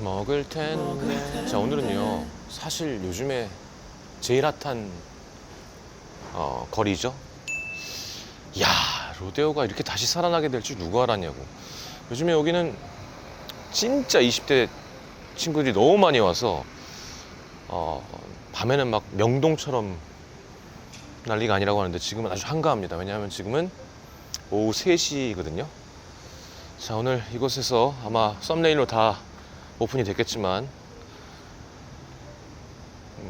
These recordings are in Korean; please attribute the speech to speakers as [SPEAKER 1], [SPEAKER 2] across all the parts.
[SPEAKER 1] 먹을 텐데. 자, 오늘은요, 사실 요즘에 제일 핫한 거리죠. 야, 로데오가 이렇게 다시 살아나게 될 줄 누가 알았냐고. 요즘에 여기는 진짜 20대 친구들이 너무 많이 와서 밤에는 막 명동처럼 난리가 아니라고 하는데 지금은 아주 한가합니다. 왜냐하면 지금은 오후 3시거든요. 자, 오늘 이곳에서 아마 썸네일로 다 오픈이 됐겠지만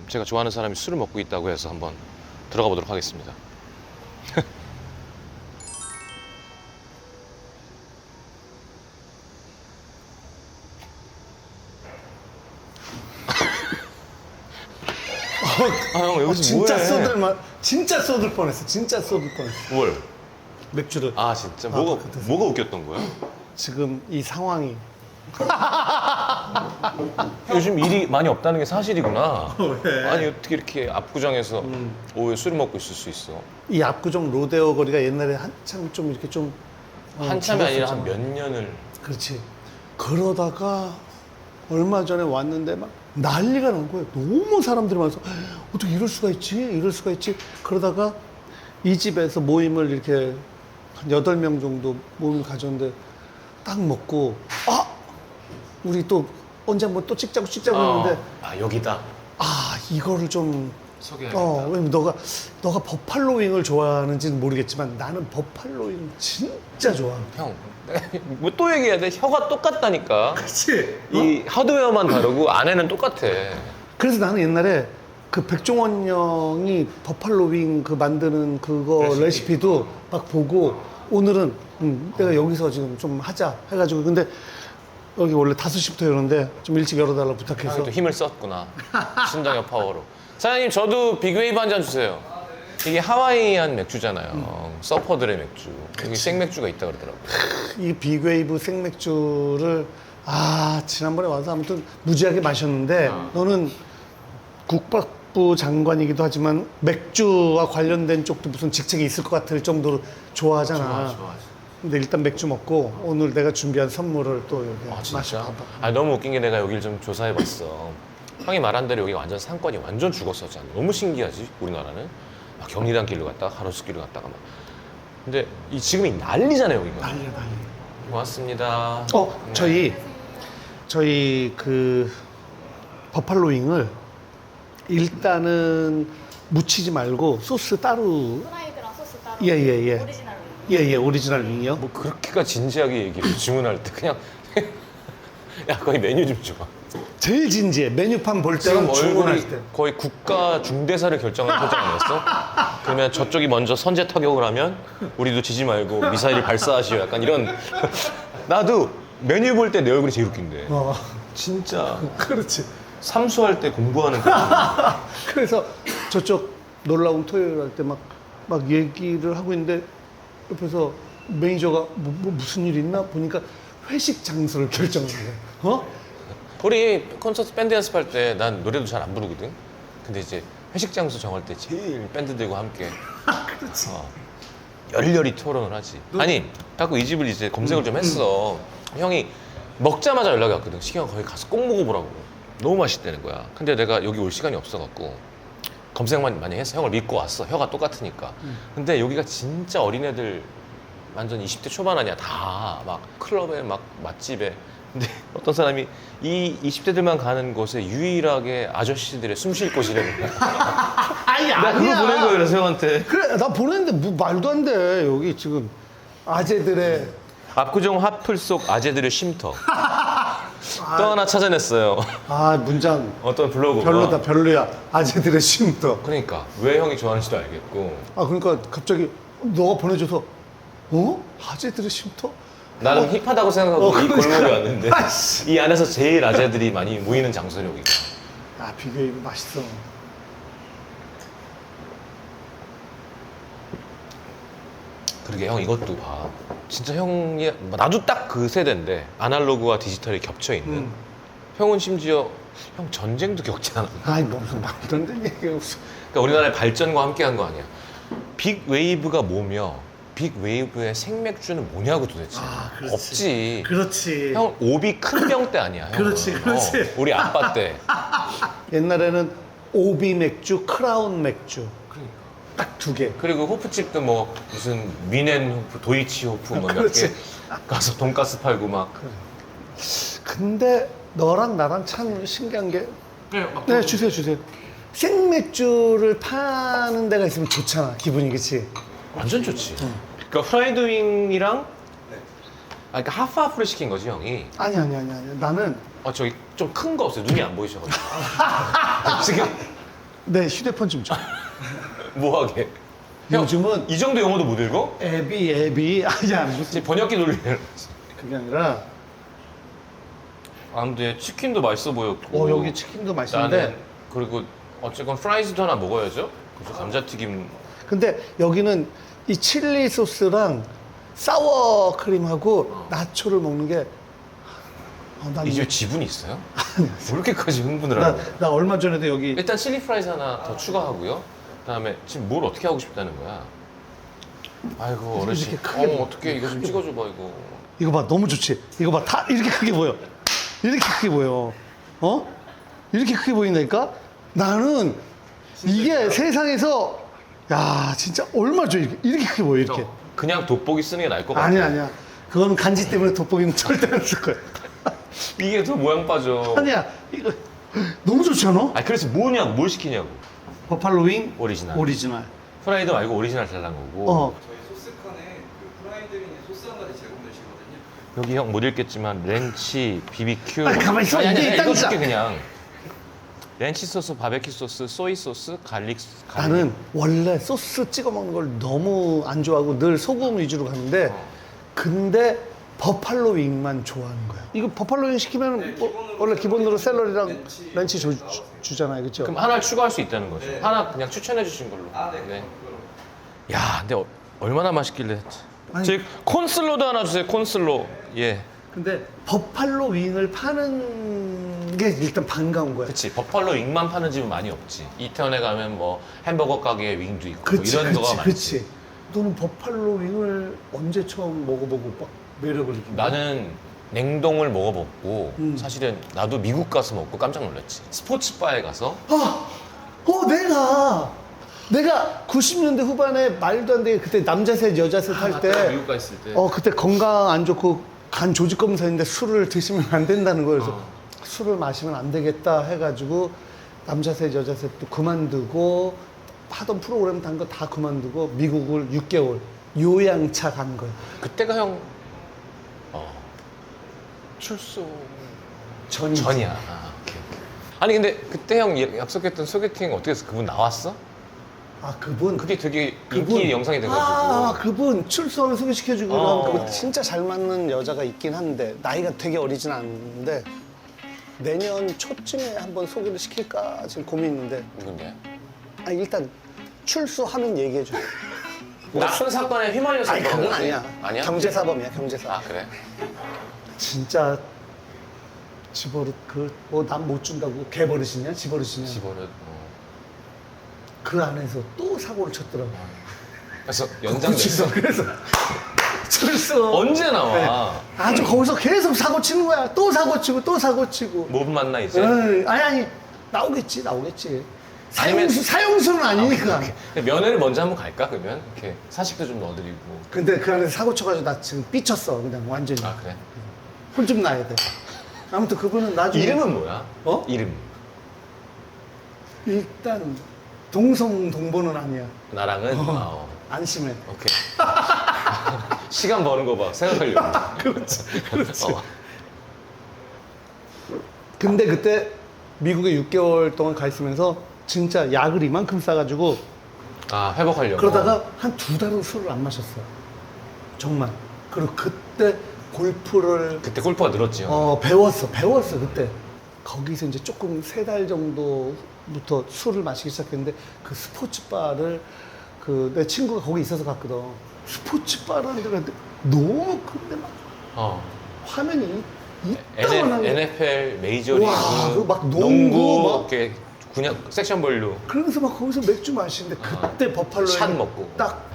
[SPEAKER 1] 제가 좋아하는 사람이 술을 먹고 있다고 해서 한번 들어가 보도록 하겠습니다. 아, 형 여기서
[SPEAKER 2] 진짜
[SPEAKER 1] 뭐해?
[SPEAKER 2] 진짜 쏟을 뻔했어. 진짜 쏟을 뻔했어.
[SPEAKER 1] 뭘?
[SPEAKER 2] 맥주를.
[SPEAKER 1] 아, 진짜?
[SPEAKER 2] 아,
[SPEAKER 1] 뭐가
[SPEAKER 2] 바깥에서.
[SPEAKER 1] 뭐가 웃겼던 거야?
[SPEAKER 2] 지금 이 상황이
[SPEAKER 1] 요즘 일이 많이 없다는 게 사실이구나.
[SPEAKER 2] 왜?
[SPEAKER 1] 아니, 어떻게 이렇게 압구정에서 오후에 술을 먹고 있을 수 있어?
[SPEAKER 2] 이 압구정 로데오 거리가 옛날에 한참 좀 이렇게 좀
[SPEAKER 1] 한참이 아니라 한
[SPEAKER 2] 길었었잖아.
[SPEAKER 1] 몇 년을.
[SPEAKER 2] 그렇지. 그러다가 얼마 전에 왔는데 막 난리가 난 거예요. 너무 사람들이 많아서 어떻게 이럴 수가 있지? 이럴 수가 있지? 그러다가 이 집에서 모임을 이렇게 한 8명 정도 모임을 가졌는데 딱 먹고 우리 또 언제 한번 또 찍자고 했는데
[SPEAKER 1] 아, 여기다.
[SPEAKER 2] 이거를 좀
[SPEAKER 1] 소개해야겠다.
[SPEAKER 2] 왜냐면 너가 버팔로 윙을 좋아하는지는 모르겠지만 나는 버팔로 윙 진짜 좋아.
[SPEAKER 1] 형, 뭐 또 얘기해야 돼? 혀가 똑같다니까.
[SPEAKER 2] 그치?
[SPEAKER 1] 이 하드웨어만 다르고 안에는 똑같아.
[SPEAKER 2] 그래서 나는 옛날에 그 백종원 형이 버팔로 윙 그 만드는 그거 레시피도 막 보고 오늘은 내가 여기서 지금 좀 하자 해가지고 근데 여기 원래 5시부터 여는데 좀 일찍 열어달라고 부탁해서
[SPEAKER 1] 형이 또 힘을 썼구나. 신동엽 파워로. 사장님, 저도 빅웨이브 한 잔 주세요. 이게 하와이안 맥주잖아요. 서퍼들의 맥주. 여기 생맥주가 있다 그러더라고요.
[SPEAKER 2] 이 빅웨이브 생맥주를 지난번에 와서 아무튼 무지하게 마셨는데 너는 국밥부 장관이기도 하지만 맥주와 관련된 쪽도 무슨 직책이 있을 것 같을 정도로 좋아하잖아.
[SPEAKER 1] 좋아.
[SPEAKER 2] 근데 일단 맥주 먹고 오늘 내가 준비한 선물을 또 여기
[SPEAKER 1] 아, 진짜?
[SPEAKER 2] 마셔봐봐.
[SPEAKER 1] 아, 너무 웃긴 게 내가 여기를 좀 조사해봤어. 형이 말한 대로 여기가 완전 상권이 완전 죽었었잖아. 너무 신기하지, 우리나라는. 막 경리단 길로 갔다가 가로수 길로 갔다가 막. 근데 지금 난리잖아요, 여기가.
[SPEAKER 2] 난리야.
[SPEAKER 1] 고맙습니다.
[SPEAKER 2] 저희 그 버팔로 윙을 일단은 묻히지 말고 소스 따로
[SPEAKER 3] 프라이드랑 소스 따로.
[SPEAKER 2] 예.
[SPEAKER 3] 오리지널.
[SPEAKER 2] 예 오리지널 윙이요.
[SPEAKER 1] 뭐 그렇게까지 진지하게 얘기를 주문할 때 그냥 야, 거기 메뉴 좀 줘봐.
[SPEAKER 2] 제일 진지해. 메뉴판 볼
[SPEAKER 1] 지금
[SPEAKER 2] 때랑 주문할
[SPEAKER 1] 얼굴이
[SPEAKER 2] 때.
[SPEAKER 1] 거의 국가 중대사를 결정한 표정 아니었어? 그러면 저쪽이 먼저 선제 타격을 하면 우리도 지지 말고 미사일을 발사하시오. 약간 이런. 나도 메뉴 볼 때 내 얼굴이 제일 웃긴데. 진짜
[SPEAKER 2] 그렇지.
[SPEAKER 1] 삼수할 때 공부하는 거.
[SPEAKER 2] 그래서 저쪽 놀라운 토요일 할 때 막 얘기를 하고 있는데 옆에서 매니저가 무슨 일 있나 보니까 회식 장소를 결정한 거야.
[SPEAKER 1] 우리 콘서트 밴드 연습할 때 난 노래도 잘 안 부르거든. 근데 이제 회식 장소 정할 때 제일 밴드들과 함께
[SPEAKER 2] 그렇지.
[SPEAKER 1] 열렬히 토론을 하지. 아니, 자꾸 이 집을 이제 검색을 좀 했어. 형이 먹자마자 연락이 왔거든. 시경 거기 가서 꼭 먹어보라고. 너무 맛있다는 거야. 근데 내가 여기 올 시간이 없어갖고 검색만 많이 해서 형을 믿고 왔어. 혀가 똑같으니까. 근데 여기가 진짜 어린애들 완전 20대 초반 아니야. 다 막 클럽에 막 맛집에. 근데 어떤 사람이 이 20대들만 가는 곳에 유일하게 아저씨들의 숨 쉴 곳이라는 거야. 나 그거 보낸 거예요, 그래서 형한테.
[SPEAKER 2] 그래, 나 보냈는데 말도 안 돼. 여기 지금 아재들의
[SPEAKER 1] 압구정 화풀 속 아재들의 쉼터. 또 하나 찾아냈어요.
[SPEAKER 2] 문장
[SPEAKER 1] 어떤 블로그가.
[SPEAKER 2] 별로다, 별로야. 아재들의 쉼터.
[SPEAKER 1] 그러니까 왜 형이 좋아하는지도 알겠고.
[SPEAKER 2] 그러니까 갑자기 너가 보내줘서 아재들의 쉼터?
[SPEAKER 1] 나는 힙하다고 생각하고 이
[SPEAKER 2] 그러니까.
[SPEAKER 1] 골목에 왔는데
[SPEAKER 2] 아이씨.
[SPEAKER 1] 이 안에서 제일 아재들이 많이 모이는 장소로 여기가.
[SPEAKER 2] 빅웨이브 맛있어.
[SPEAKER 1] 그러게 형 이것도 봐. 진짜 형이 나도 딱 그 세대인데 아날로그와 디지털이 겹쳐 있는. 형은 심지어 형 전쟁도 겪지 않았나?
[SPEAKER 2] 무슨 말도 안 되는 얘기야. 무슨.
[SPEAKER 1] 그러니까 우리나라의 발전과 함께한 거 아니야. 빅 웨이브가 뭐며 빅 웨이브의 생맥주는 뭐냐고 도대체.
[SPEAKER 2] 아, 그렇지.
[SPEAKER 1] 없지.
[SPEAKER 2] 그렇지.
[SPEAKER 1] 형 오비 큰 병 때 아니야. 형은.
[SPEAKER 2] 그렇지, 그렇지.
[SPEAKER 1] 우리 아빠 때.
[SPEAKER 2] 옛날에는 오비 맥주, 크라운 맥주
[SPEAKER 1] 그러니까.
[SPEAKER 2] 딱 두 개.
[SPEAKER 1] 그리고 호프집도 뭐 무슨 미넨 호프, 도이치 호프 뭐 몇
[SPEAKER 2] 그렇지.
[SPEAKER 1] 개 가서 돈가스 팔고 막.
[SPEAKER 2] 근데 너랑 나랑 참 신기한 게
[SPEAKER 1] 막
[SPEAKER 2] 네, 주세요. 생맥주를 파는 데가 있으면 좋잖아, 기분이, 그치?
[SPEAKER 1] 완전 좋지. 그러니까 프라이드 윙이랑 그러니까 하프하프를 시킨 거지 형이.
[SPEAKER 2] 아니. 나는
[SPEAKER 1] 저기 좀 큰 거 없어요. 눈이 안 보이셔가지고. 지금
[SPEAKER 2] 내 휴대폰 좀 줘.
[SPEAKER 1] 뭐하게? 형,
[SPEAKER 2] 요즘은
[SPEAKER 1] 이 정도 영어도 못 읽어?
[SPEAKER 2] 앱이 아니야, 무슨
[SPEAKER 1] 지금 번역기 돌리는.
[SPEAKER 2] 그게 아니라
[SPEAKER 1] 아 근데 치킨도 맛있어 보였고.
[SPEAKER 2] 여기 치킨도 맛있는데
[SPEAKER 1] 나는 그리고 어쨌건 프라이즈도 하나 먹어야죠. 그래서 감자튀김.
[SPEAKER 2] 근데 여기는 이 칠리 소스랑 사워 크림하고 나초를 먹는 게 난
[SPEAKER 1] 이 집에 지분이 있어요? 왜 이렇게까지 흥분을 하는 거야?
[SPEAKER 2] 나 얼마 전에도 여기
[SPEAKER 1] 일단 칠리 프라이즈 하나 더 추가하고요. 그다음에 지금 뭘 어떻게 하고 싶다는 거야? 아이고 어르신.
[SPEAKER 2] 이렇게 크게 먹어.
[SPEAKER 1] 어떻게 이거 좀 찍어줘봐 이거.
[SPEAKER 2] 이거 봐, 너무 좋지. 이거 봐, 다 이렇게 크게 보여. 이렇게 크게 보여. 이렇게 크게 보인다니까? 나는 이게 세상에서 야 진짜 얼마 죠 이렇게 크게 보여 이렇게.
[SPEAKER 1] 그냥 돋보기 쓰는 게 나을 것 같아.
[SPEAKER 2] 아니야. 그건 간지 때문에 돋보기는 절대 안 쓸 거야.
[SPEAKER 1] 이게 더 모양 빠져.
[SPEAKER 2] 아니야, 이거 너무 좋지 않아?
[SPEAKER 1] 아니 그래서 뭐냐고 뭘 시키냐고.
[SPEAKER 2] 버팔로 윙
[SPEAKER 1] 오리지널. 프라이드 말고 오리지널 달라는 거고.
[SPEAKER 3] 저희 소스칸에 그 프라이드링의 소스 한 가지 제공되시거든요.
[SPEAKER 1] 여기 형 못 읽겠지만 렌치, BBQ.
[SPEAKER 2] 아니, 가만히 있어. 이게
[SPEAKER 1] 아니,
[SPEAKER 2] 있다니까.
[SPEAKER 1] 읽어줄게 그냥. 렌치 소스, 바베큐 소스, 소이 소스, 갈릭.
[SPEAKER 2] 나는 원래 소스 찍어 먹는 걸 너무 안 좋아하고 늘 소금 위주로 가는데 근데 버팔로 윙만 좋아하는 거야. 이거 버팔로 윙 시키면 원래 기본으로 샐러리랑 렌치 주잖아요, 그렇죠?
[SPEAKER 1] 그럼 하나 추가할 수 있다는 거죠. 하나 그냥 추천해 주신 걸로.
[SPEAKER 3] 네.
[SPEAKER 1] 야, 근데 얼마나 맛있길래.
[SPEAKER 2] 아니.
[SPEAKER 1] 저 콘슬로도 하나 주세요. 콘슬로. 예.
[SPEAKER 2] 근데 버팔로 윙을 파는 게 일단 반가운 거야.
[SPEAKER 1] 그치. 버팔로 윙만 파는 집은 많이 없지. 이태원에 가면 뭐 햄버거 가게에 윙도 있고 뭐 이런 거가 많지.
[SPEAKER 2] 그치. 너는 버팔로 윙을 언제 처음 먹어보고 막 매력을 느낀 거야?
[SPEAKER 1] 나는 냉동을 먹어봤고 사실은 나도 미국 가서 먹고 깜짝 놀랐지. 스포츠바에 가서
[SPEAKER 2] 내가 90년대 후반에 말도 안 되게 그때 남자 셋 여자 셋 할 때
[SPEAKER 1] 미국 가 있을 때.
[SPEAKER 2] 그때 건강 안 좋고 간 조직 검사인데 술을 드시면 안 된다는 거예요. 그래서 술을 마시면 안 되겠다 해가지고 남자 셋 여자 셋도 그만두고 하던 프로그램 단 거 다 그만두고 미국을 6개월 요양차 간 거예요.
[SPEAKER 1] 그때가 형 출소
[SPEAKER 2] 전이지.
[SPEAKER 1] 전이야. 오케이. 아니 근데 그때 형 약속했던 소개팅 어떻게 했어? 그분 나왔어?
[SPEAKER 2] 그분
[SPEAKER 1] 그게 되게
[SPEAKER 2] 그분.
[SPEAKER 1] 인기 영상이 돼가지고.
[SPEAKER 2] 그분 출소하면 소개시켜주고
[SPEAKER 1] 어.
[SPEAKER 2] 그 진짜 잘 맞는 여자가 있긴 한데 나이가 되게 어리진 않는데 내년 초쯤에 한번 소개를 시킬까 지금 고민 있는데
[SPEAKER 1] 누군데?
[SPEAKER 2] 일단 출소하면 얘기해줘.
[SPEAKER 1] 나쁜 사건에 휘말려서
[SPEAKER 2] 아니
[SPEAKER 1] 그런
[SPEAKER 2] 그건
[SPEAKER 1] 거지?
[SPEAKER 2] 아니야.
[SPEAKER 1] 아니야?
[SPEAKER 2] 경제사범이야 경제사범.
[SPEAKER 1] 아 그래?
[SPEAKER 2] 진짜 집어릇 난 못 준다고 개버릇이냐 집어릇이냐.
[SPEAKER 1] 집어를.
[SPEAKER 2] 그 안에서 또 사고를 쳤더라고.
[SPEAKER 1] 그래서 연장됐어.
[SPEAKER 2] 그래서 출소.
[SPEAKER 1] 언제 나와?
[SPEAKER 2] 아주 거기서 계속 사고 치는 거야. 또 사고 치고 또 사고 치고.
[SPEAKER 1] 못 만나 이제?
[SPEAKER 2] 아니 나오겠지.
[SPEAKER 1] 아니면-
[SPEAKER 2] 사형수는 아니니까.
[SPEAKER 1] 면회를 먼저 한번 갈까 그러면? 이렇게 사식도 좀 넣어드리고.
[SPEAKER 2] 근데 그 안에서 사고 쳐가지고 나 지금 삐쳤어. 그냥 완전히.
[SPEAKER 1] 아 그래?
[SPEAKER 2] 혼 좀 나야 돼. 아무튼 그분은 나중에
[SPEAKER 1] 이름은 뭐야? 이름.
[SPEAKER 2] 일단 동성동보는 아니야.
[SPEAKER 1] 나랑은
[SPEAKER 2] 안심해.
[SPEAKER 1] 오케이. 시간 버는 거 봐. 생각하려고.
[SPEAKER 2] 그렇지.
[SPEAKER 1] 어.
[SPEAKER 2] 근데 그때 미국에 6개월 동안 가 있으면서 진짜 약을 이만큼 싸가지고
[SPEAKER 1] 회복하려고.
[SPEAKER 2] 그러다가 한 2달은 술을 안 마셨어요. 정말. 그리고 그때 골프를
[SPEAKER 1] 그때 골프가 늘었지. 형.
[SPEAKER 2] 배웠어 그때. 거기서 이제 조금 3달 정도부터 술을 마시기 시작했는데 그 스포츠바를 내 친구가 거기 있어서 갔거든. 스포츠바라는 데가 너무 큰데 막 화면이 이따만한 게.
[SPEAKER 1] NFL 메이저리그
[SPEAKER 2] 와, 그거 막 농구 막.
[SPEAKER 1] 이렇게 그냥 섹션 벌류.
[SPEAKER 2] 그러면서 막 거기서 맥주 마시는데 그때 버팔로에
[SPEAKER 1] 샷 먹고.
[SPEAKER 2] 딱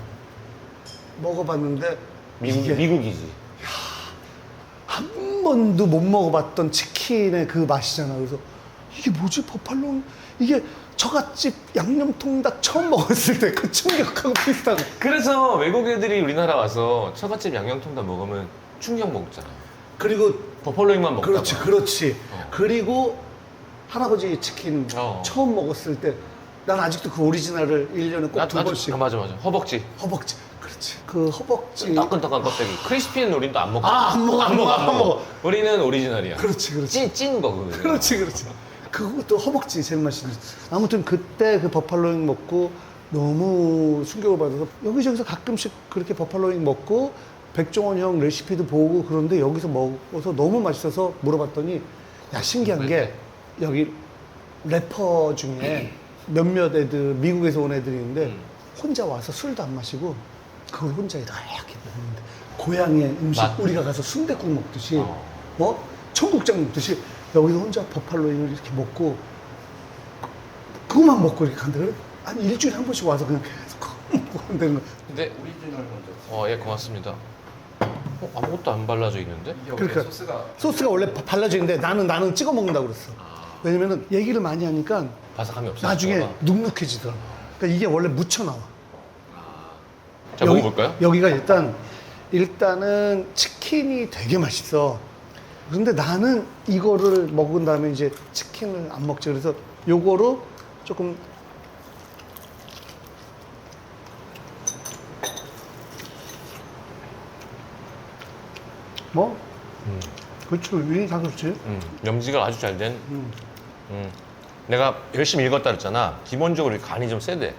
[SPEAKER 2] 먹어봤는데 이게
[SPEAKER 1] 미국이지.
[SPEAKER 2] 한 번도 못 먹어봤던 치킨의 그 맛이잖아. 그래서 이게 뭐지? 버팔로 이게 처갓집 양념통닭 처음 먹었을 때 그 충격하고 비슷한.
[SPEAKER 1] 그래서 외국 애들이 우리나라 와서 처갓집 양념통닭 먹으면 충격 먹잖아.
[SPEAKER 2] 그리고
[SPEAKER 1] 버팔로잉만 먹다가.
[SPEAKER 2] 그렇지, 그렇지.
[SPEAKER 1] 어.
[SPEAKER 2] 그리고 할아버지 치킨
[SPEAKER 1] 어.
[SPEAKER 2] 처음 먹었을 때 난 아직도 그 오리지널을 1년에 꼭 두 번씩.
[SPEAKER 1] 아, 맞아. 허벅지.
[SPEAKER 2] 허벅지. 그렇지. 그 허벅지.
[SPEAKER 1] 따끈따끈 껍데기. 크리스피는 우리는 또 안 먹어.
[SPEAKER 2] 안 먹어.
[SPEAKER 1] 우리는 오리지널이야.
[SPEAKER 2] 그렇지, 그렇지.
[SPEAKER 1] 찐 거, 그거.
[SPEAKER 2] 그렇지. 그것도 허벅지 제일 맛있는. 아무튼 그때 그 버팔로잉 먹고 너무 충격을 받아서 여기저기서 가끔씩 그렇게 버팔로잉 먹고 백종원 형 레시피도 보고 그런데 여기서 먹어서 너무 맛있어서 물어봤더니 야, 신기한 게 여기 래퍼 중에 몇몇 애들 미국에서 온 애들이 있는데 혼자 와서 술도 안 마시고 그걸 혼자 이렇게 먹는데 고향의 음식
[SPEAKER 1] 맛.
[SPEAKER 2] 우리가 가서 순댓국 먹듯이
[SPEAKER 1] 어.
[SPEAKER 2] 청국장 먹듯이 여기서 혼자 버팔로잉을 이렇게 먹고 그것만 먹고 이렇게 간다. 그래? 한 일주일에 한 번씩 와서 그냥 계속 그거 먹고 간다는 거야.
[SPEAKER 1] 근데,
[SPEAKER 3] 오리지널 먼저.
[SPEAKER 1] 예, 고맙습니다. 아무것도 안 발라져 있는데?
[SPEAKER 3] 이게 원래
[SPEAKER 2] 그러니까
[SPEAKER 3] 소스가
[SPEAKER 2] 소스가 원래 발라져 있는데 나는 찍어 먹는다고 그랬어. 왜냐면은 얘기를 많이 하니까
[SPEAKER 1] 바삭함이 없어.
[SPEAKER 2] 나중에 눅눅해지더라고. 그러니까 이게 원래 묻혀 나와.
[SPEAKER 1] 자, 먹어볼까요?
[SPEAKER 2] 여기가 일단은 치킨이 되게 맛있어. 근데 나는 이거를 먹은 다음에 이제 치킨을 안 먹지. 그래서 요거로 조금 뭐? 그렇죠. 위에 다 그렇지.
[SPEAKER 1] 염지가 아주 잘 된. 내가 열심히 읽었다 그랬잖아. 기본적으로 간이 좀 세대.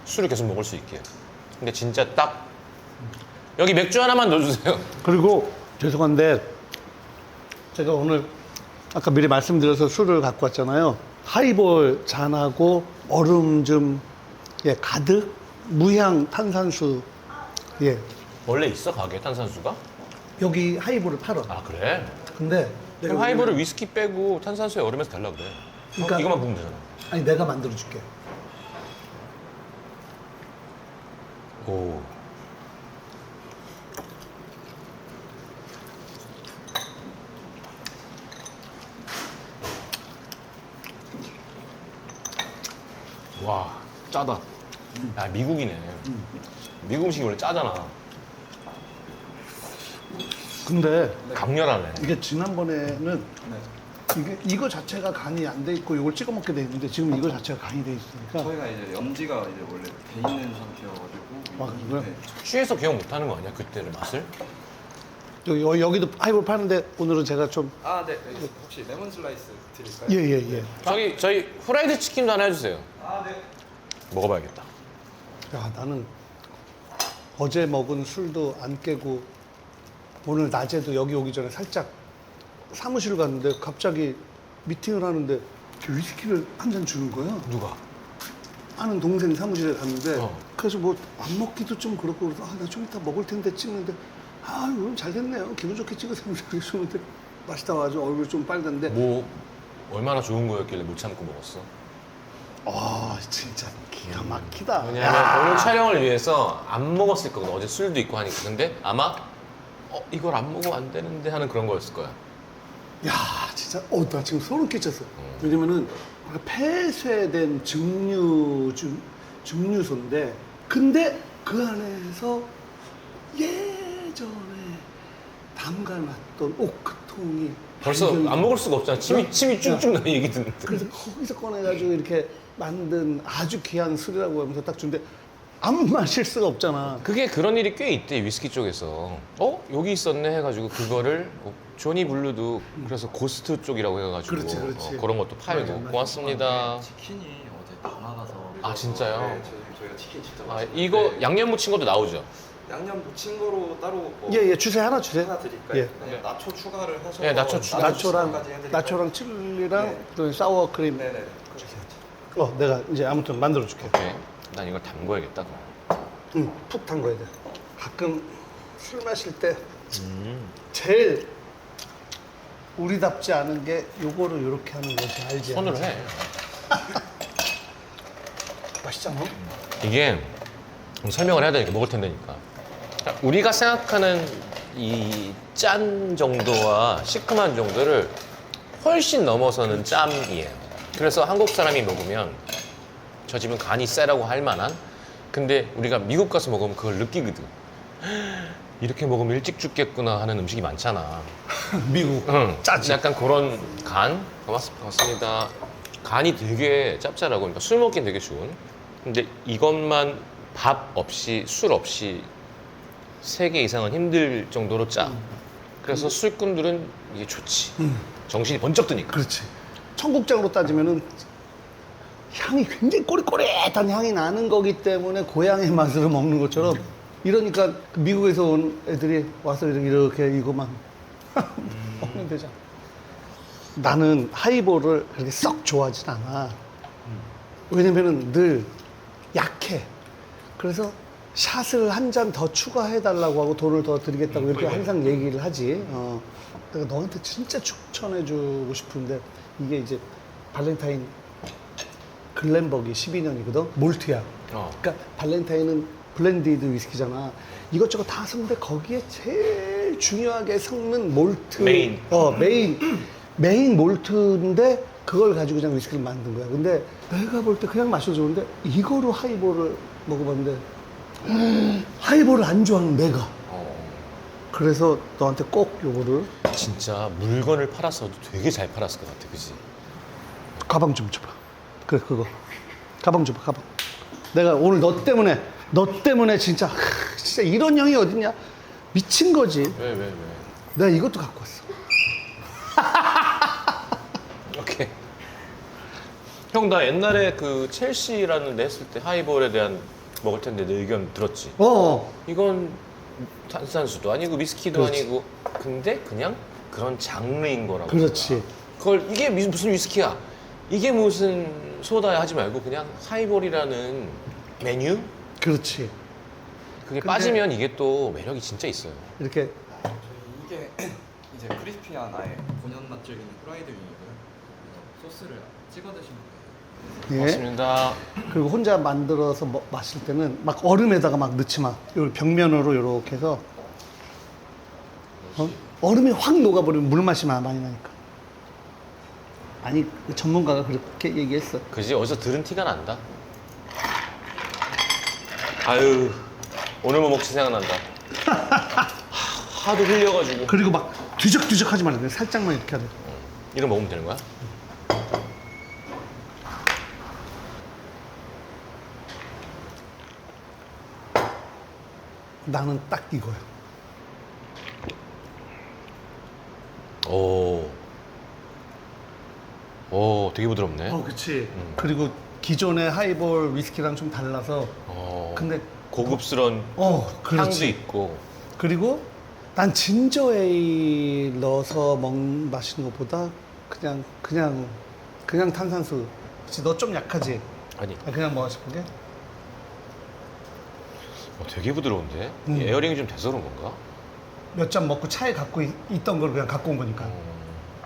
[SPEAKER 1] 술을 계속 먹을 수 있게. 근데 진짜 딱 여기 맥주 하나만 넣어주세요.
[SPEAKER 2] 그리고 죄송한데 제가 오늘 아까 미리 말씀드려서 술을 갖고 왔잖아요. 하이볼 잔하고 얼음 좀 가득 무향 탄산수. 예.
[SPEAKER 1] 원래 있어 가게 탄산수가?
[SPEAKER 2] 여기 하이볼을 팔아.
[SPEAKER 1] 아 그래?
[SPEAKER 2] 근데
[SPEAKER 1] 그럼 하이볼을 위스키 빼고 탄산수에 얼음에서 달라 그래.
[SPEAKER 2] 그러니까-
[SPEAKER 1] 이것만 부으면 되잖아.
[SPEAKER 2] 아니 내가 만들어 줄게.
[SPEAKER 1] 오. 와 짜다. 야 미국이네. 미국 음식이 원래 짜잖아.
[SPEAKER 2] 근데
[SPEAKER 1] 강렬하네.
[SPEAKER 2] 이게 지난번에는 이거 자체가 간이 안 돼 있고 이걸 찍어 먹게 돼 있는데 지금 이거 자체가 간이 돼 있으니까
[SPEAKER 3] 저희가 이제 염지가 이제 원래 돼 있는 상태여가지고.
[SPEAKER 2] 아, 그래요?
[SPEAKER 3] 네.
[SPEAKER 1] 취해서 기억 못하는 거 아니야 그때를 맛을?
[SPEAKER 2] 여기도 하이볼 파는데 오늘은 제가 좀
[SPEAKER 3] 아, 네. 혹시 레몬 슬라이스 드릴까요?
[SPEAKER 2] 예.
[SPEAKER 1] 저희 후라이드 치킨도 하나 해주세요.
[SPEAKER 3] 아, 네.
[SPEAKER 1] 먹어봐야겠다.
[SPEAKER 2] 야, 나는 어제 먹은 술도 안 깨고 오늘 낮에도 여기 오기 전에 살짝 사무실 갔는데 갑자기 미팅을 하는데 이렇게 위스키를 한 잔 주는 거야.
[SPEAKER 1] 누가?
[SPEAKER 2] 아는 동생 사무실에 갔는데
[SPEAKER 1] 어.
[SPEAKER 2] 그래서 뭐 안 먹기도 좀 그렇고 그래서 나 좀 이따 먹을 텐데 찍는데 오늘 잘 됐네요. 기분 좋게 찍어서 주는데 맛있다 가지고 얼굴 좀 빨간데
[SPEAKER 1] 뭐 얼마나 좋은 거였길래 못 참고 먹었어?
[SPEAKER 2] 진짜 기가 막히다.
[SPEAKER 1] 왜냐면 오늘 촬영을 위해서 안 먹었을 거거든. 어제 술도 있고 하니까. 근데 아마 이걸 안 먹으면 안 되는데 하는 그런 거였을 거야.
[SPEAKER 2] 야, 진짜, 나 지금 소름 끼쳤어. 왜냐면은, 폐쇄된 증류소인데, 근데 그 안에서 예전에 담가놨던 오크통이.
[SPEAKER 1] 벌써
[SPEAKER 2] 발견이
[SPEAKER 1] 안 먹을 수가 없잖아. 침이 쭉쭉 나는 얘기 듣는데.
[SPEAKER 2] 그래서 거기서 꺼내가지고 이렇게 만든 아주 귀한 술이라고 하면서 딱 주는데, 안 마실 수가 없잖아.
[SPEAKER 1] 그게 그런 일이 꽤 있대 위스키 쪽에서. 여기 있었네 해가지고 그거를 조니 블루도 그래서 고스트 쪽이라고 해가지고
[SPEAKER 2] 그렇지.
[SPEAKER 1] 그런 것도 팔고.
[SPEAKER 2] 맞아.
[SPEAKER 1] 고맙습니다.
[SPEAKER 3] 치킨이 어제 다 나가서.
[SPEAKER 1] 아, 진짜요?
[SPEAKER 3] 네, 저희가 치킨 진짜
[SPEAKER 1] 아,
[SPEAKER 3] 맛있는데.
[SPEAKER 1] 이거 양념 묻힌 것도 나오죠?
[SPEAKER 3] 양념 묻힌 거로 따로 뭐
[SPEAKER 2] 예, 주세요. 하나 주세요.
[SPEAKER 3] 하나 드릴까요?
[SPEAKER 2] 예.
[SPEAKER 3] 아니면 나초 추가를 하셔서
[SPEAKER 1] 네, 나초 추가.
[SPEAKER 2] 나초랑 칠리랑
[SPEAKER 3] 네.
[SPEAKER 2] 또 사워 크림.
[SPEAKER 3] 네네네.
[SPEAKER 2] 내가 이제 아무튼 만들어 줄게.
[SPEAKER 1] 오케이. 난 이걸 담궈야겠다. 그럼.
[SPEAKER 2] 푹 담궈야 돼. 가끔 술 마실 때 제일 우리답지 않은 게 요거를 이렇게 하는 거지, 알지?
[SPEAKER 1] 손으로 해.
[SPEAKER 2] 맛있잖아.
[SPEAKER 1] 이게 설명을 해야 되니까 먹을 텐데니까 우리가 생각하는 이 짠 정도와 시큼한 정도를 훨씬 넘어서는 짬이에요. 그래서 한국 사람이 먹으면 저 집은 간이 세라고 할 만한, 근데 우리가 미국 가서 먹으면 그걸 느끼거든. 이렇게 먹으면 일찍 죽겠구나 하는 음식이 많잖아.
[SPEAKER 2] 미국
[SPEAKER 1] 응.
[SPEAKER 2] 짜지.
[SPEAKER 1] 약간 그런 간? 고맙습니다. 간이 되게 짭짤하고, 그러니까 술 먹기엔 되게 좋은. 근데 이것만 밥 없이, 술 없이 3개 이상은 힘들 정도로 짜. 그래서 술꾼들은 이게 좋지. 정신이 번쩍 드니까.
[SPEAKER 2] 그렇지. 청국장으로 따지면은 향이 굉장히 꼬릿꼬릿한 향이 나는 거기 때문에 고향의 맛으로 먹는 것처럼 이러니까 미국에서 온 애들이 와서 이렇게 이거만 먹으면 되잖아. 나는 하이볼을 그렇게 썩 좋아하진 않아. 왜냐면은 늘 약해. 그래서 샷을 한 잔 더 추가해달라고 하고 돈을 더 드리겠다고 이렇게 항상 얘기를 하지. 내가 너한테 진짜 추천해주고 싶은데 이게 이제 발렌타인 글렌버기 12년이거든. 몰트야. 그러니까 발렌타인은 블렌디드 위스키잖아. 이것저것 다 섞는데 거기에 제일 중요하게 섞는 몰트.
[SPEAKER 1] 메인.
[SPEAKER 2] 메인 몰트인데 그걸 가지고 그냥 위스키를 만든 거야. 근데 내가 볼 때 그냥 마셔도 좋은데 이거로 하이볼을 먹어봤는데 하이볼을 안 좋아하는 내가. 그래서 너한테 꼭 요거를
[SPEAKER 1] 진짜 물건을 팔았어도 되게 잘 팔았을 것 같아, 그지?
[SPEAKER 2] 가방 좀 줘봐. 그래, 그거. 가방 줘봐, 가방. 내가 오늘 너 때문에 진짜 이런 형이 어딨냐? 미친 거지.
[SPEAKER 1] 왜?
[SPEAKER 2] 내가 이것도 갖고 왔어.
[SPEAKER 1] 오케이. 형, 나 옛날에 그 첼시라는 데 했을 때 하이볼에 대한 먹을 텐데 내 의견 들었지? 이건 탄산수도 아니고 위스키도
[SPEAKER 2] 그렇지.
[SPEAKER 1] 아니고, 근데 그냥 그런 장르인 거라고.
[SPEAKER 2] 그렇지.
[SPEAKER 1] 그걸 이게 무슨 위스키야? 이게 무슨 소다야 하지 말고 그냥 하이볼이라는 메뉴?
[SPEAKER 2] 그렇지.
[SPEAKER 1] 그게
[SPEAKER 2] 근데-
[SPEAKER 1] 빠지면 이게 또 매력이 진짜 있어요.
[SPEAKER 2] 이렇게
[SPEAKER 3] 이게 이제 크리스피한 아예 본연 맛 즐기는 프라이드 윙이고요. 그래서 소스를 찍어 드시면 돼요.
[SPEAKER 2] 예.
[SPEAKER 1] 맞습니다.
[SPEAKER 2] 그리고 혼자 만들어서 마실 때는 막 얼음에다가 막 넣지 마. 요 벽면으로 이렇게 해서 얼음이 확 녹아버리면 물맛이 많이 나니까. 아니 그 전문가가 그렇게 얘기했어.
[SPEAKER 1] 그지? 어디서 들은 티가 난다. 아유, 오늘 뭐 먹지 생각난다. 하도 흘려가지고.
[SPEAKER 2] 그리고 막 뒤적뒤적 하지 말고 살짝만 이렇게 하래.
[SPEAKER 1] 이런 거 먹으면 되는 거야?
[SPEAKER 2] 나는 딱 이거야.
[SPEAKER 1] 오, 되게 부드럽네.
[SPEAKER 2] 그치. 그리고 기존의 하이볼 위스키랑 좀 달라서. 근데
[SPEAKER 1] 고급스러운 향도
[SPEAKER 2] 그렇지.
[SPEAKER 1] 있고.
[SPEAKER 2] 그리고 난 진저 에일 넣어서 마시는 것보다 그냥 탄산수. 그치, 너 좀 약하지?
[SPEAKER 1] 아니,
[SPEAKER 2] 그냥 마시는 게?
[SPEAKER 1] 되게 부드러운데? 이 에어링이 좀 돼서 그런 건가?
[SPEAKER 2] 몇 잔 먹고 차에 갖고 있던 걸 그냥 갖고 온 거니까.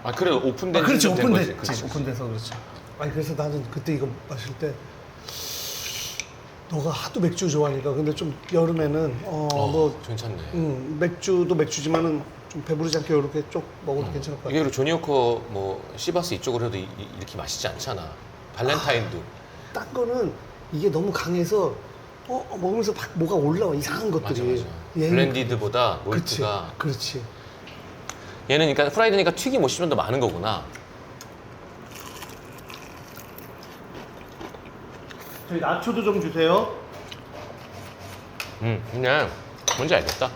[SPEAKER 1] 아, 그래, 오픈된
[SPEAKER 2] 그렇지,
[SPEAKER 1] 지좀 된 거지.
[SPEAKER 2] 오픈됐지. 오픈돼서 그렇지. 아니, 그래서 나는 그때 이거 마실 때 너가 하도 맥주 좋아하니까 근데 좀 여름에는
[SPEAKER 1] 괜찮네.
[SPEAKER 2] 맥주도 맥주지만은 좀 배부르지 않게 이렇게 쪽 먹어도 괜찮을 것 같아.
[SPEAKER 1] 이게 그리고 조니워커 뭐 시바스 이쪽으로 해도 이렇게 맛있지 않잖아. 발렌타인도.
[SPEAKER 2] 딴 거는 이게 너무 강해서 먹으면서 막 뭐가 올라와 이상한 것들이.
[SPEAKER 1] 맞아.
[SPEAKER 2] 얘는
[SPEAKER 1] 블렌디드보다
[SPEAKER 2] 그렇지,
[SPEAKER 1] 몰트가.
[SPEAKER 2] 그렇지.
[SPEAKER 1] 얘는 그러니까 프라이드니까 튀김 50점 더 많은 거구나.
[SPEAKER 2] 저희 나초도 좀 주세요.
[SPEAKER 1] 그냥 뭔지 알겠다.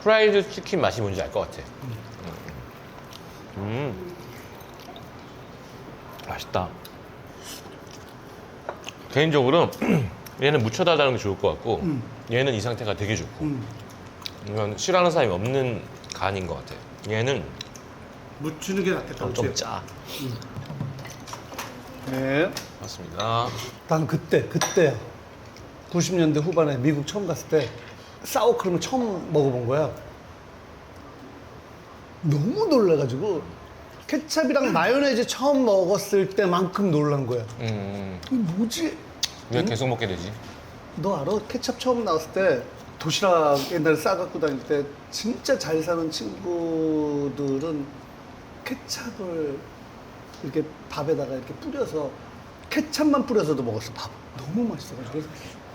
[SPEAKER 1] 프라이드 치킨 맛이 뭔지 알 것 같아. 맛있다. 개인적으로 얘는 무쳐 달라는 게 좋을 것 같고, 얘는 이 상태가 되게 좋고, 이건 싫어하는 사람이 없는 간인 것 같아. 얘는
[SPEAKER 2] 묻히는 게 낫겠다.
[SPEAKER 1] 좀 짜.
[SPEAKER 2] 네.
[SPEAKER 1] 맞습니다.
[SPEAKER 2] 난 그때야. 90년대 후반에 미국 처음 갔을 때 사워크림을 처음 먹어본 거야. 너무 놀라가지고 케찹이랑 마요네즈 처음 먹었을 때만큼 놀란 거야.
[SPEAKER 1] 왜
[SPEAKER 2] 이게 뭐지?
[SPEAKER 1] 계속 먹게 되지?
[SPEAKER 2] 너 알아? 케찹 처음 나왔을 때 도시락 옛날에 싸갖고 다닐 때 진짜 잘 사는 친구들은 케찹을 이렇게 밥에다가 이렇게 뿌려서 케찹만 뿌려서도 먹었어. 밥 너무 맛있어가지고.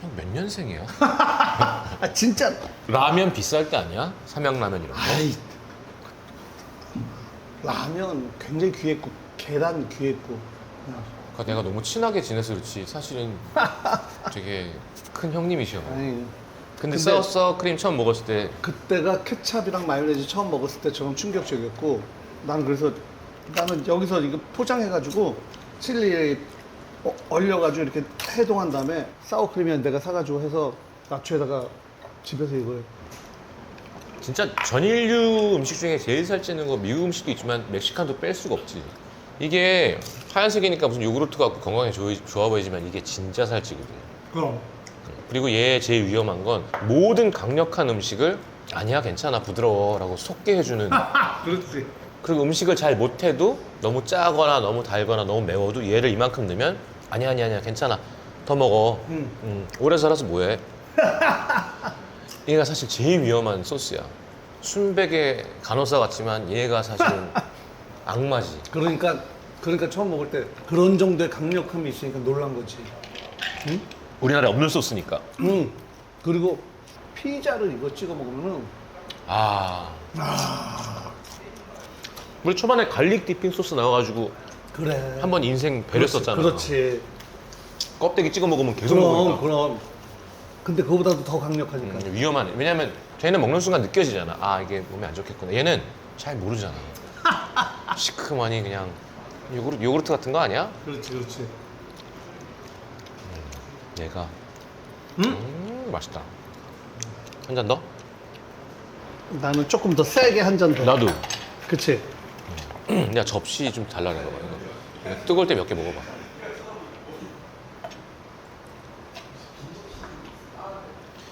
[SPEAKER 1] 형 몇 년생이야?
[SPEAKER 2] 아 진짜.
[SPEAKER 1] 라면 비쌀 때 아니야? 삼양라면 이런 거.
[SPEAKER 2] 아이 라면 굉장히 귀했고 계란 귀했고.
[SPEAKER 1] 그러니까 내가 너무 친하게 지내서 그렇지 사실은 되게 큰 형님이셔.
[SPEAKER 2] 아니
[SPEAKER 1] 근데
[SPEAKER 2] 근데-
[SPEAKER 1] 써 크림 처음 먹었을 때
[SPEAKER 2] 그때가 케찹이랑 마요네즈 처음 먹었을 때처럼 충격적이었고 난 그래서 나는 여기서 이거 포장해가지고 칠리 얼려가지고 이렇게 해동한 다음에 사워크림이랑 내가 사가지고 해서 나초에다가 집에서 이걸
[SPEAKER 1] 진짜 전인류 음식 중에 제일 살찌는 거 미국 음식도 있지만 멕시칸도 뺄 수가 없지. 이게 하얀색이니까 무슨 요구르트 같고 건강에 좋아 보이지만 이게 진짜 살찌거든.
[SPEAKER 2] 그럼
[SPEAKER 1] 그리고 얘 제일 위험한 건 모든 강력한 음식을 아니야 괜찮아 부드러워라고 속게 해주는.
[SPEAKER 2] 그렇지.
[SPEAKER 1] 그리고 음식을 잘 못해도 너무 짜거나 너무 달거나 너무 매워도 얘를 이만큼 넣으면 아니야 괜찮아 더 먹어. 오래 살아서 뭐해. 얘가 사실 제일 위험한 소스야. 순백의 간호사 같지만 얘가 사실은 악마지.
[SPEAKER 2] 그러니까 처음 먹을 때 그런 정도의 강력함이 있으니까 놀란 거지.
[SPEAKER 1] 우리나라에 없는 소스니까.
[SPEAKER 2] 그리고 피자를 이거 찍어 먹으면은
[SPEAKER 1] 우리 초반에 갈릭 디핑 소스 나와가지고
[SPEAKER 2] 그래.
[SPEAKER 1] 한번 인생 배렸었잖아.
[SPEAKER 2] 그렇지.
[SPEAKER 1] 껍데기 찍어 먹으면 계속
[SPEAKER 2] 그럼
[SPEAKER 1] 먹으니까.
[SPEAKER 2] 그럼. 근데 그거보다도 더 강력하니까.
[SPEAKER 1] 위험하네. 왜냐면 저희는 먹는 순간 느껴지잖아. 아 이게 몸에 안 좋겠구나. 얘는 잘 모르잖아. 시큼하니 그냥 요구르트 같은 거 아니야?
[SPEAKER 2] 그렇지.
[SPEAKER 1] 얘가 맛있다. 한 잔 더?
[SPEAKER 2] 나는 조금 더 세게 한 잔 더.
[SPEAKER 1] 나도.
[SPEAKER 2] 그치?
[SPEAKER 1] 내가 접시 좀 달라 그래봐. 이거 뜨거울 때 몇 개 먹어봐.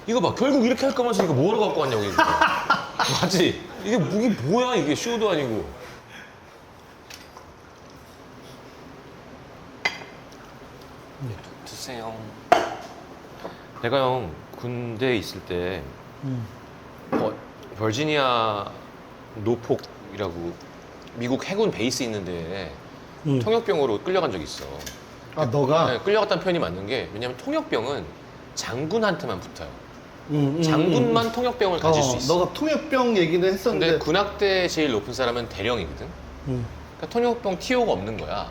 [SPEAKER 1] 이거 봐. 결국 이렇게 할 거면서 이거 뭐하러 갖고 왔냐고 이거. 맞지? 이게 뭐야 이게 쇼도 아니고. 드세요. 내가 형 군대에 있을 때 버지니아 노폭이라고 미국 해군 베이스 있는데 통역병으로 끌려간 적이 있어.
[SPEAKER 2] 아, 너가?
[SPEAKER 1] 네, 끌려갔다는 표현이 맞는 게 왜냐면 통역병은 장군한테만 붙어요. 장군만 통역병을 가질 수 있어.
[SPEAKER 2] 너가 통역병 얘기는
[SPEAKER 1] 근데
[SPEAKER 2] 했었는데.
[SPEAKER 1] 군악대 제일 높은 사람은 대령이거든.
[SPEAKER 2] 음.
[SPEAKER 1] 그러니까 통역병 TO가 없는 거야.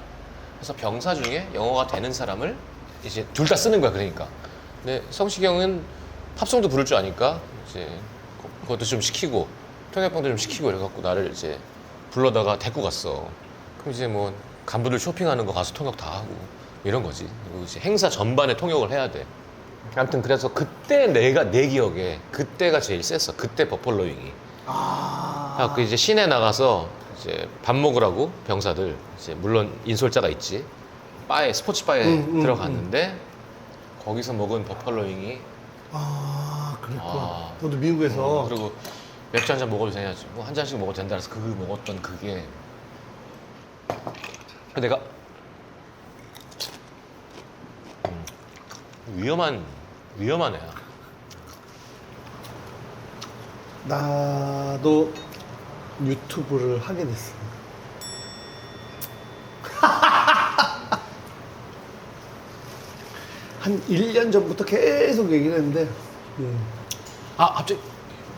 [SPEAKER 1] 그래서 병사 중에 영어가 되는 사람을 이제 둘 다 쓰는 거야. 그러니까. 근데 성식이 형은 팝송도 부를 줄 아니까 이제 그것도 좀 시키고 통역병도 좀 시키고 이래갖고 나를 이제 불러다가 데리고 갔어. 그럼 이제 뭐 간부들 쇼핑하는 거 가서 통역 다 하고 이런 거지. 그리고 이제 행사 전반에 통역을 해야 돼. 아무튼 그래서 그때 내 기억에 그때가 제일 셌어. 그때 버펄로윙이. 그 이제 시내 나가서 이제 밥 먹으라고 병사들 이제 물론 인솔자가 있지. 바에 스포츠 바에 들어갔는데 거기서 먹은 버펄로윙이
[SPEAKER 2] 그랬구나. 너도 미국에서.
[SPEAKER 1] 그리고 맥주 한 잔 먹어도 되냐지. 뭐 한 잔씩 먹어도 된다 그래서 그거 먹었던 그게 내가 위험한 애야.
[SPEAKER 2] 나도 유튜브를 하게 됐어. 한 1년 전부터 계속 얘기를 했는데
[SPEAKER 1] 갑자기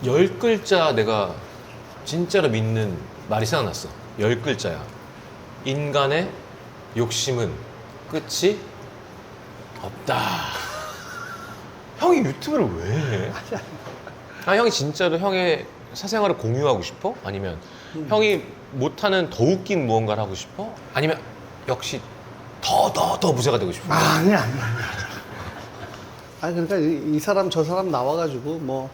[SPEAKER 1] 10글자 내가 진짜로 믿는 말이 생각났어. 10글자야. 인간의 욕심은 끝이 없다. 형이 유튜브를 왜 해? 형이 진짜로 형의 사생활을 공유하고 싶어? 아니면 형이 못하는 더 웃긴 무언가를 하고 싶어? 아니면 역시 더 부자가 되고 싶어?
[SPEAKER 2] 아니야. 아니 그러니까 이 사람 저 사람 나와가지고 뭐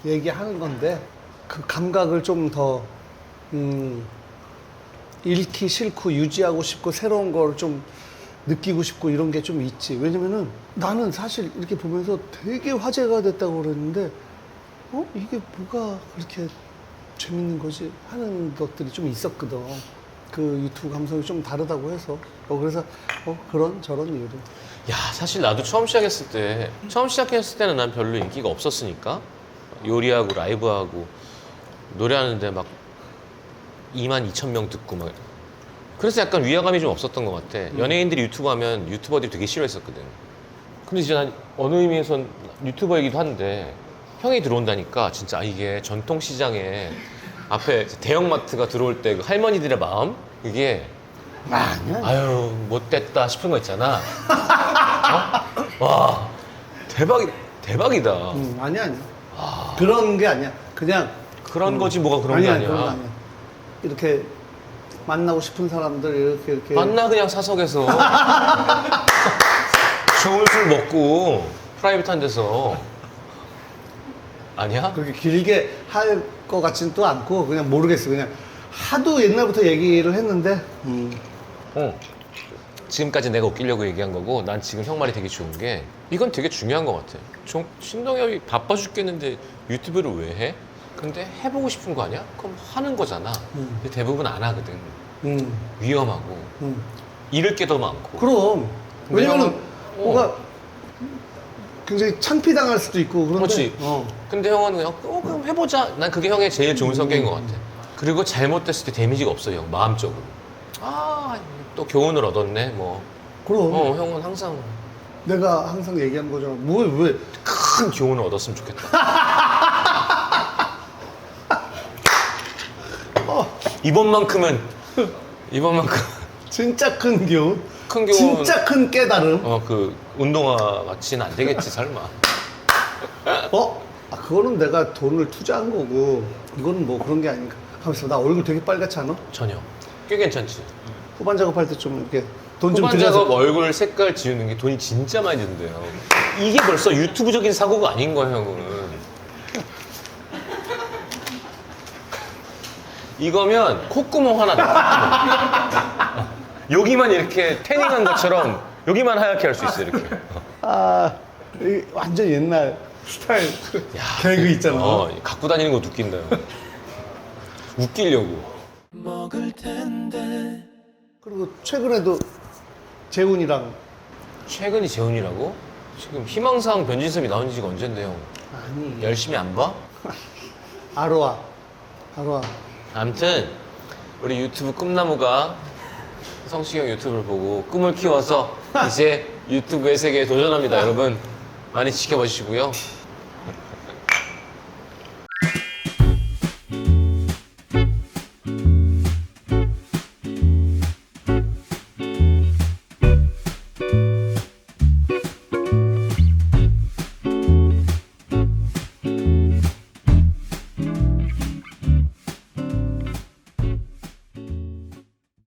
[SPEAKER 2] 얘기하는 건데 그 감각을 좀 더 잃기 싫고 유지하고 싶고 새로운 걸 좀 느끼고 싶고 이런 게 좀 있지. 왜냐면은 나는 사실 이렇게 보면서 되게 화제가 됐다고 그랬는데 이게 뭐가 그렇게 재밌는 거지 하는 것들이 좀 있었거든. 그 유튜브 감성이 좀 다르다고 해서 그래서 그런 저런 이유로.
[SPEAKER 1] 야, 사실 나도 처음 시작했을 때는 난 별로 인기가 없었으니까 요리하고 라이브하고 노래하는데 막 22,000명 듣고 막 그래서 약간 위화감이 좀 없었던 것 같아. 연예인들이 유튜브 하면 유튜버들이 되게 싫어했었거든. 근데 이제 난 어느 의미에선 유튜버이기도 한데 형이 들어온다니까 진짜 이게 전통시장에 앞에 대형마트가 들어올 때 그 할머니들의 마음? 그게
[SPEAKER 2] 아니야.
[SPEAKER 1] 아유 못됐다 싶은 거 있잖아. 어? 와 대박이다.
[SPEAKER 2] 아니야. 그런 게 아니야. 그냥
[SPEAKER 1] 그런 거지 뭐가 그런 게 아니야.
[SPEAKER 2] 그런 거 아니야. 이렇게 만나고 싶은 사람들 이렇게
[SPEAKER 1] 만나 그냥 사석에서 좋은 술 먹고 프라이빗한 데서 아니야?
[SPEAKER 2] 그렇게 길게 할 것 같지는 또 않고 그냥 모르겠어. 그냥 하도 옛날부터 얘기를 했는데
[SPEAKER 1] 지금까지 내가 웃기려고 얘기한 거고 난 지금 형 말이 되게 좋은 게 이건 되게 중요한 것 같아. 신동엽이 바빠 죽겠는데 유튜브를 왜 해? 근데 해보고 싶은 거 아니야? 그럼 하는 거잖아. 근데 대부분 안 하거든. 위험하고 잃을 게 더 많고.
[SPEAKER 2] 그럼
[SPEAKER 1] 근데
[SPEAKER 2] 왜냐면
[SPEAKER 1] 형은-
[SPEAKER 2] 뭔가 굉장히 창피당할 수도 있고 그런데
[SPEAKER 1] 그렇지. 근데 형은 그냥 그럼 해보자. 난 그게 형의 제일 좋은 성격인 것 같아. 그리고 잘못됐을 때 데미지가 없어요, 형. 마음적으로. 또 교훈을 얻었네, 뭐.
[SPEAKER 2] 그럼
[SPEAKER 1] 형은 항상
[SPEAKER 2] 내가 항상 얘기하는 거잖아. 왜
[SPEAKER 1] 큰 교훈을 얻었으면 좋겠다. 이번만큼
[SPEAKER 2] 진짜 큰 교훈,
[SPEAKER 1] 큰 교훈.
[SPEAKER 2] 진짜 큰 깨달음.
[SPEAKER 1] 그 운동화 같이는 안 되겠지, 설마.
[SPEAKER 2] 그거는 내가 돈을 투자한 거고 이거는 뭐 그런 게 아닌가 하면서 나 얼굴 되게 빨갛지 않아?
[SPEAKER 1] 전혀. 꽤 괜찮지.
[SPEAKER 2] 후반 작업할 때 좀 이렇게 돈 좀
[SPEAKER 1] 후반
[SPEAKER 2] 들여서
[SPEAKER 1] 작업 얼굴 색깔 지우는 게 돈이 진짜 많이 든대요. 이게 벌써 유튜브적인 사고가 아닌 거야, 형은. 이거면 콧구멍 하나 나. 여기만 이렇게 태닝한 것처럼 여기만 하얗게 할 수 있어, 이렇게.
[SPEAKER 2] 이 완전 옛날 스타일 개그 있잖아.
[SPEAKER 1] 갖고 다니는 거 웃긴다. 요 웃기려고.
[SPEAKER 2] 그리고 최근에도 재훈이랑
[SPEAKER 1] 최근이 재훈이라고? 지금 희망사항 변진섭이 나온 지가 언젠데요?
[SPEAKER 2] 아니
[SPEAKER 1] 열심히 안 봐?
[SPEAKER 2] 아로아
[SPEAKER 1] 아무튼 우리 유튜브 꿈나무가 성식이 형 유튜브를 보고 꿈을 키워서 이제 유튜브의 세계에 도전합니다. 여러분 많이 지켜봐 주시고요.